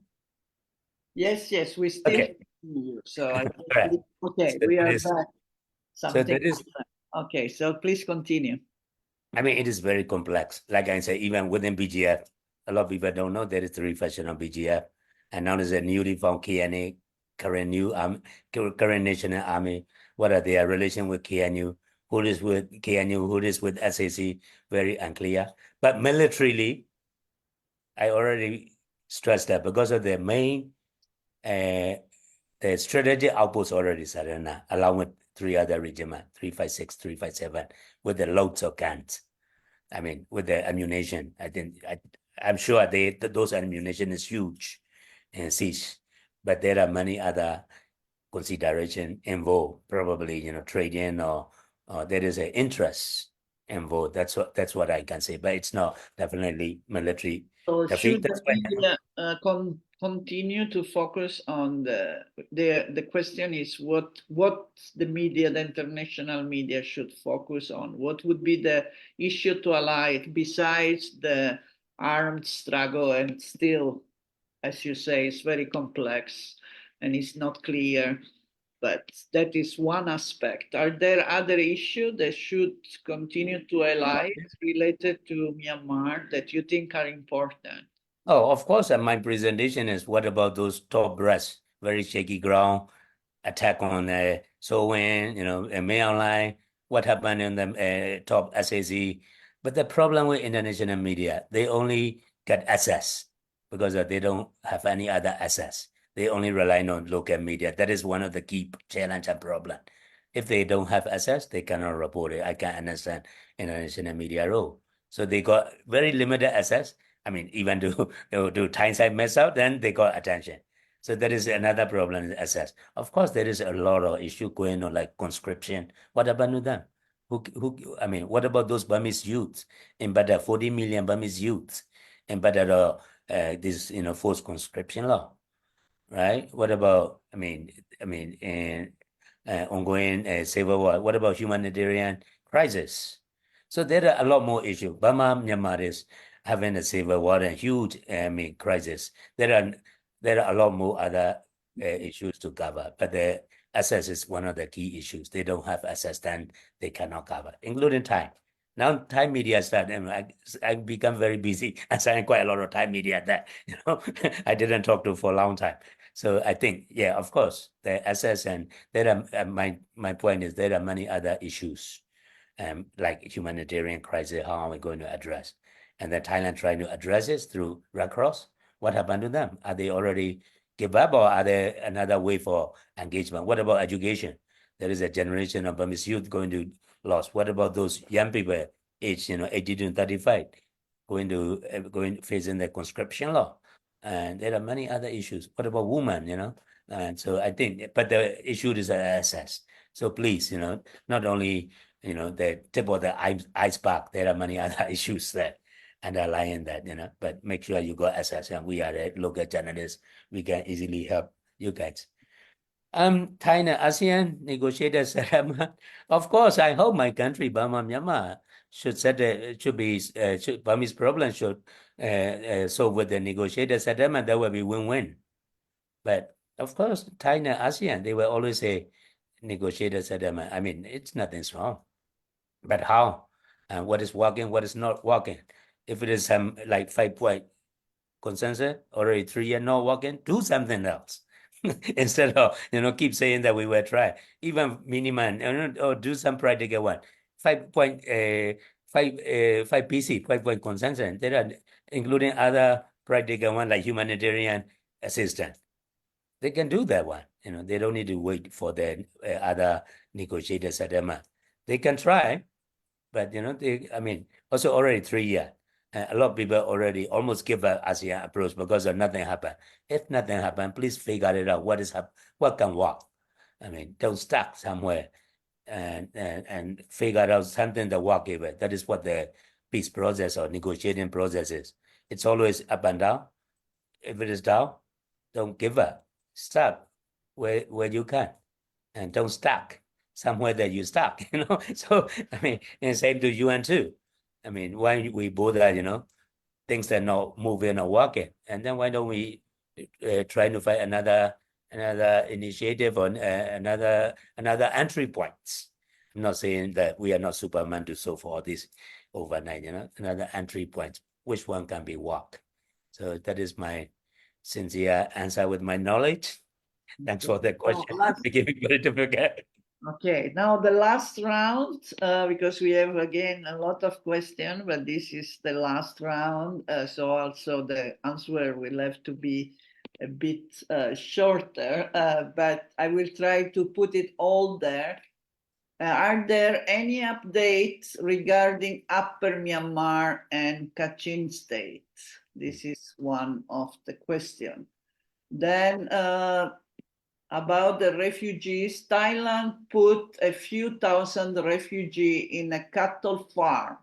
yes, we still okay. hear you. So I Right. okay, So we are back. So that is okay. So please continue. It is very complex. Like I said, even within BGF, a lot of people don't know there is three factions of BGF, and now there's a newly formed KNA, current National Army. What are their relation with KNU? Who is with KNU? Who is with SAC? Very unclear. But militarily, I already stressed that because of their main, the strategic outposts already surrender, along with three other regiments, 356, 357, with the loads of guns. With the ammunition, I'm sure those ammunition is huge and siege, but there are many other consideration involved, probably, trading or there is an interest involved. That's what I can say, but it's not definitely military defeat. Should the media continue to focus on the question is what the media, the international media should focus on? What would be the issue to highlight besides the armed struggle? And still, as you say, it's very complex and it's not clear. But that is one aspect. Are there other issues that should continue to highlight related to Myanmar that you think are important? Oh, of course, my presentation is what about those top brass, very shaky ground, attack on Sowin, Main what happened in the top SAC. But the problem with international media, they only get access because they don't have any other access. They only rely on local media. That is one of the key challenge and problem. If they don't have access, they cannot report it. I can understand international media role. So they got very limited access. Even do Tyneside mess up, then they got attention. So that is another problem in access. Of course, there is a lot of issue going on, like conscription. What happened to them? What about those Burmese youths? Embedded 40 million Burmese youths embedded this, forced conscription law, right? What about, ongoing civil war? What about humanitarian crisis? So there are a lot more issues. Burma, Myanmar is having a civil war and huge, crisis. There are a lot more other issues to cover, but the access is one of the key issues. They don't have access, then they cannot cover, including time. Now time media start, I become very busy. I signed quite a lot of time media that, I didn't talk to for a long time. So I think, yeah, of course, the access and there are, my point is there are many other issues, like humanitarian crisis, how are we going to address? And then Thailand trying to address it through Red Cross. What happened to them? Are they already give up or are there another way for engagement? What about education? There is a generation of Burmese youth going to lost. What about those young people age, 18 to 35, going facing the conscription law. And there are many other issues. What about women, And so I think, but the issue is access. So please, not only, the tip of the iceberg, there are many other issues that underlying that, but make sure you got access. And we are a local journalists. We can easily help you guys. China ASEAN negotiated settlement. Of course, I hope my country, Burma, Myanmar, Burmese problem should solve with the negotiated settlement. That will be win-win. But of course, China ASEAN, they will always say negotiated settlement. I mean, it's nothing's wrong. But how? And what is working, what is not working? If it is some like 5-point consensus, already 3 years not working, do something else. Instead of keep saying that we will try, even minimum, or do some practical one. 5 PC, 5-point consensus. There are including other practical one like humanitarian assistance. They can do that one. They don't need to wait for the other negotiated settlement. They can try, but also already 3 years. A lot of people already almost give up ASEAN approach because of nothing happened. If nothing happened, please figure it out. What can work? Don't stuck somewhere and figure out something that work even. That is what the peace process or negotiating process is. It's always up and down. If it is down, don't give up. Start where you can, and don't stuck somewhere that you stuck. So and same to UN too. Why we both are, things that not moving or working, and then why don't we try to find another initiative or another entry points? I'm not saying that we are not Superman to solve all this overnight. Another entry point. Which one can be worked? So that is my sincere answer with my knowledge. Thanks for the question. Becoming very difficult. Okay, now the last round, because we have again a lot of questions, but this is the last round, so also the answer will have to be a bit shorter, but I will try to put it all there. Are there any updates regarding Upper Myanmar and Kachin State? This is one of the questions. Then about the refugees, Thailand put a few thousand refugees in a cattle farm,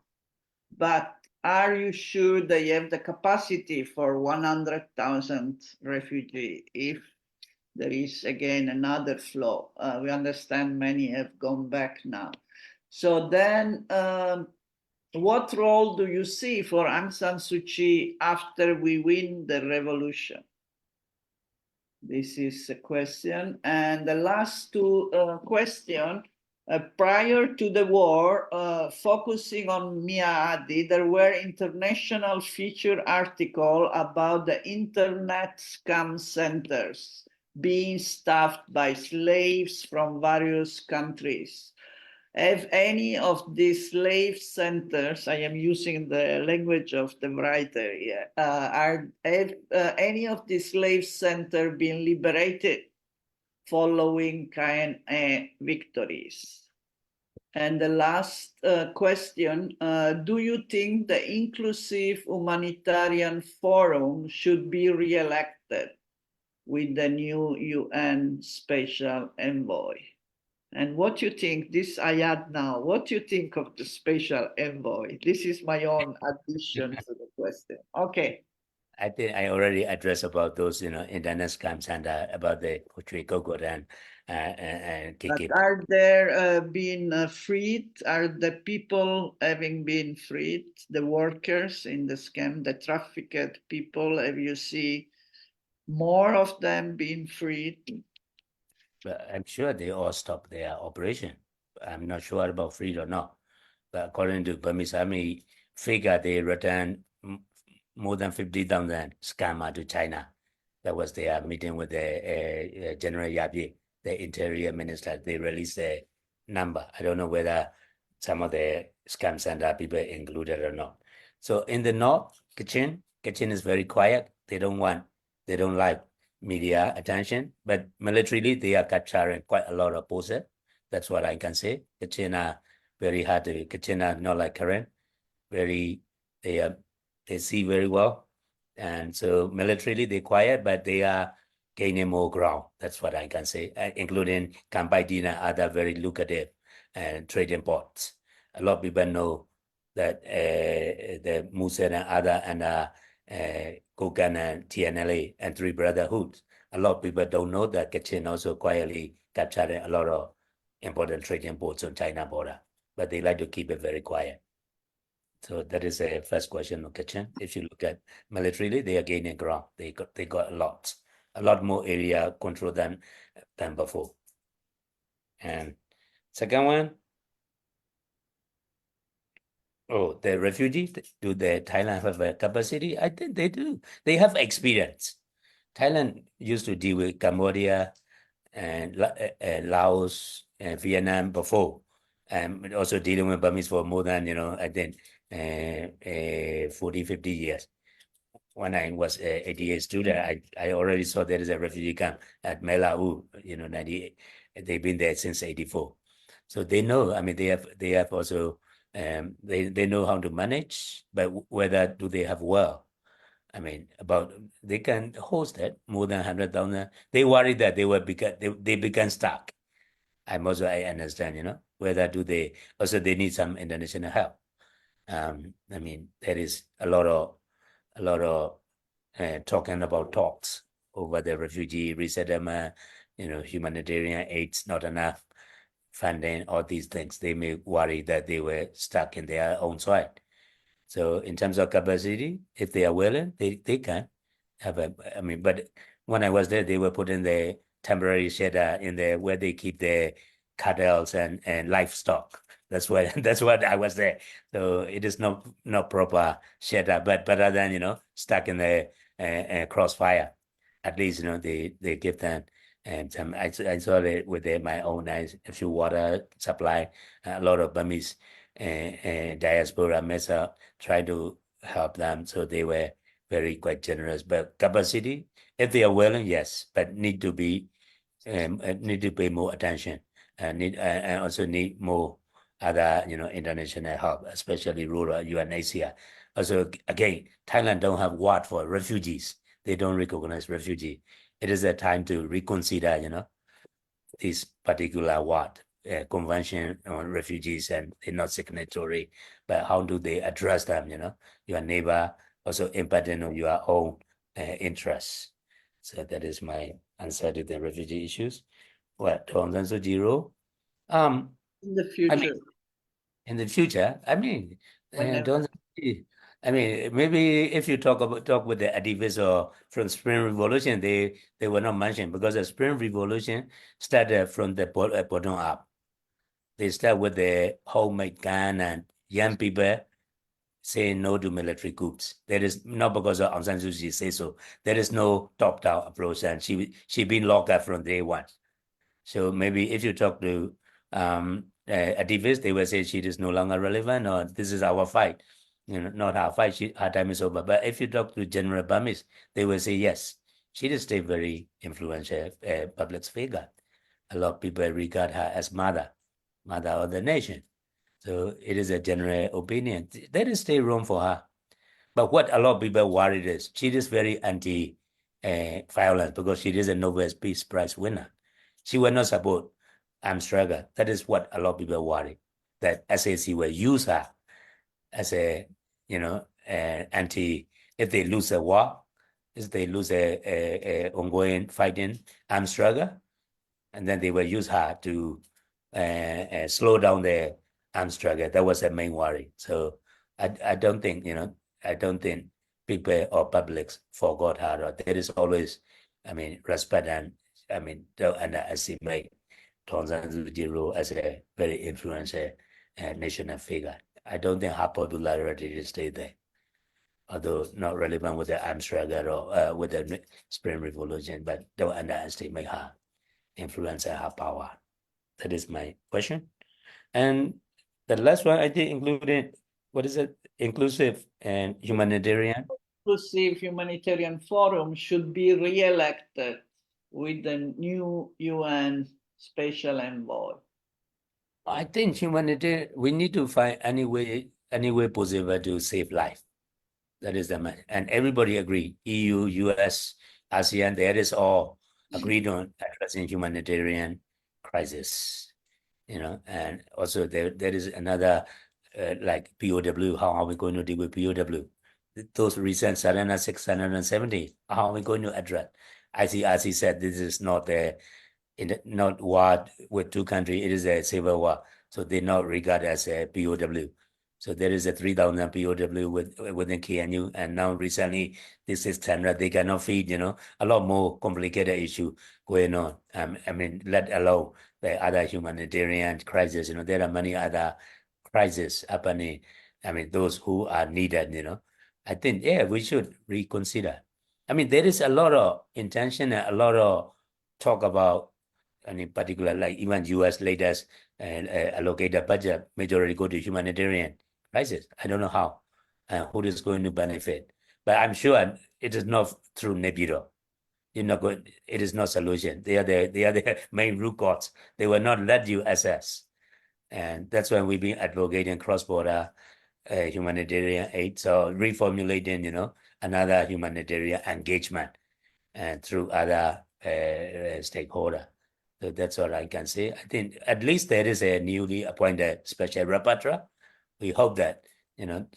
but are you sure they have the capacity for 100,000 refugees if there is again another flow? We understand many have gone back now. So then what role do you see for Aung San Suu Kyi after we win the revolution? This is a question. And the last two questions, prior to the war, focusing on Mia, there were international feature articles about the internet scam centers being staffed by slaves from various countries. Have any of these slave centers, I am using the language of the writer here, have any of these slave centers been liberated following KNA victories? And the last question, do you think the Inclusive Humanitarian Forum should be re-elected with the new UN Special Envoy? And what do you think, this I add now, what do you think of the special envoy? This is my own addition to the question. Okay. I think I already addressed about those, internet scams and about the Kutri Kokot and Kiki. But are there being freed? Are the people having been freed? The workers in the scam, the trafficked people, have you see more of them being freed? But I'm sure they all stopped their operation. I'm not sure about freed or not. But according to Burmese Army figure, they returned more than 50,000 scammer to China. That was their meeting with the General Yapi, the Interior Minister. They released the number. I don't know whether some of the scam center people included or not. So in the north, Kachin is very quiet. They don't like media attention, but militarily they are capturing quite a lot of posts. That's what I can say. Kachin are very hard to, Kachin are not like Karen. very, they see very well. And so militarily they're quiet, but they are gaining more ground. That's what I can say, including Cambodia and other very lucrative trading ports. A lot of people know that the Musa and other and Kogan and TNLA and Three Brotherhoods. A lot of people don't know that Kachin also quietly captured a lot of important trading ports on China border, but they like to keep it very quiet. So that is a first question of Kachin. If you look at militarily, they are gaining ground. They got a lot more area control than before. And second one, oh, the refugee, do the Thailand have a capacity? I think they do. They have experience. Thailand used to deal with Cambodia and Laos and Vietnam before, and also dealing with Burmese for more than, I think 40, 50 years. When I was a 88 student, I already saw there is a refugee camp at Melau, 98. They've been there since 84. So they know, I mean, they have also, they know how to manage, but whether do they have well? I mean, they can host it more than 100,000. They worry that they become stuck. I understand, whether do they also they need some international help. I mean, there is a lot of talking about talks over the refugee resettlement, humanitarian aid's not enough funding, all these things. They may worry that they were stuck in their own soil. So in terms of capacity, if they are willing, they can have but when I was there, they were putting the temporary shelter in there where they keep their cattle and livestock. That's what that's what I was there. So it is not proper shelter, but better than stuck in the crossfire. At least they give them and some. I saw it with my own eyes. A few water supply, a lot of Burmese diaspora mess up, try to help them. So they were very quite generous. But capacity, if they are willing, yes, but need to pay more attention and also need more other international help, especially rural UNHCR. Also, again, Thailand don't have word for refugees. They don't recognize refugee. It is a time to reconsider, this particular word. Convention on refugees, and they're not signatory, but how do they address them? Your neighbor also impacting on your own interests. So that is my answer to the refugee issues. Well, Tongsan Sojiro, In the I mean, future, in the future, whenever. maybe if you talk with the activists or from Spring Revolution, they were not mentioned because the Spring Revolution started from the bottom up. They start with the homemade gun and young people saying no to military coups. There is not because of Aung San Suu Kyi say so. There is no top-down approach, and she been locked up from day one. So maybe if you talk to activists, they will say she is no longer relevant, or this is our fight. Not our fight. Her time is over. But if you talk to General Burmese, they will say yes, she is still very influential public figure. A lot of people regard her as mother of the nation. So it is a general opinion. There is still room for her. But what a lot of people worried is she is very anti-violence because she is a Nobel Peace Prize winner. She will not support armed struggle. That is what a lot of people worry, that SAC will use her as a, if they lose a war, if they lose a ongoing fighting armed struggle, and then they will use her to slow down the armed struggle. That was the main worry. So I don't think, people or publics forgot her. There is always, respect and, don't underestimate Aung San Suu Kyi role as a very influential national figure. I don't think her popularity will stay there, although not relevant with the armed struggle or with the Spring Revolution, but don't underestimate her influence and her power. That is my question. And the last one I think included, what is it? Inclusive and humanitarian. Inclusive humanitarian forum should be re-elected with the new UN special envoy. I think humanitarian, we need to find any way any way possible to save life. That is the man. And everybody agree. EU, US, ASEAN, that is all agreed on addressing humanitarian crisis. And also there is another like POW. How are we going to deal with POW? Those recent 670. How are we going to address? As he said, this is not not war with two countries. It is a civil war. So they not regard as a POW. So there is a 3,000 POW within KNU, and now recently this is 600. They cannot feed, a lot more complicated issue going on. I mean, let alone the other humanitarian crisis. There are many other crises happening. I mean, those who are needed. I think, yeah, we should reconsider. I mean, there is a lot of intention and a lot of talk about, and in particular, like even US leaders allocate the budget majority go to humanitarian crisis. I don't know how and who is going to benefit, but I'm sure it is not through Nebido. You're not going. It is not solution. They are the main root cause. They will not let you assess, and that's why we've been advocating cross-border humanitarian aid. So reformulating, another humanitarian engagement and through other stakeholder. So that's all I can say. I think at least there is a newly appointed special rapporteur. We hope that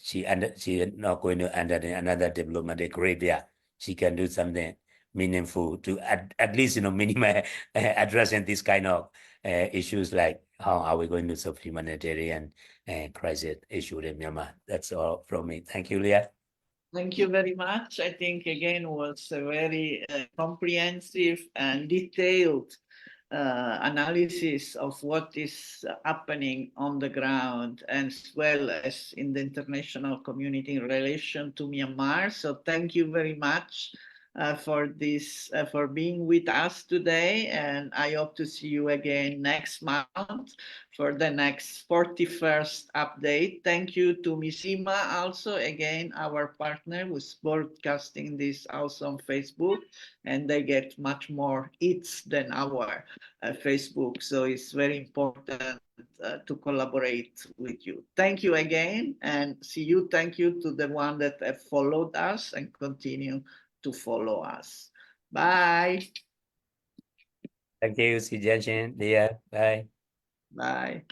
she is not going to enter in another diplomatic graveyard. She can do something meaningful to at least minimize addressing this kind of issues, like how are we going to solve humanitarian crisis issue in Myanmar. That's all from me. Thank you, Leah. Thank you very much. I think again was a very comprehensive and detailed analysis of what is happening on the ground, as well as in the international community in relation to Myanmar. So thank you very much for this, for being with us today. And I hope to see you again next month for the next 41st update. Thank you to Mizzima also, again, our partner who's broadcasting this also on Facebook, and they get much more hits than our Facebook. So it's very important to collaborate with you. Thank you again, and see you. Thank you to the one that have followed us and continue to follow us. Bye. Thank you, Si Jianxin, Leah. Bye. Bye.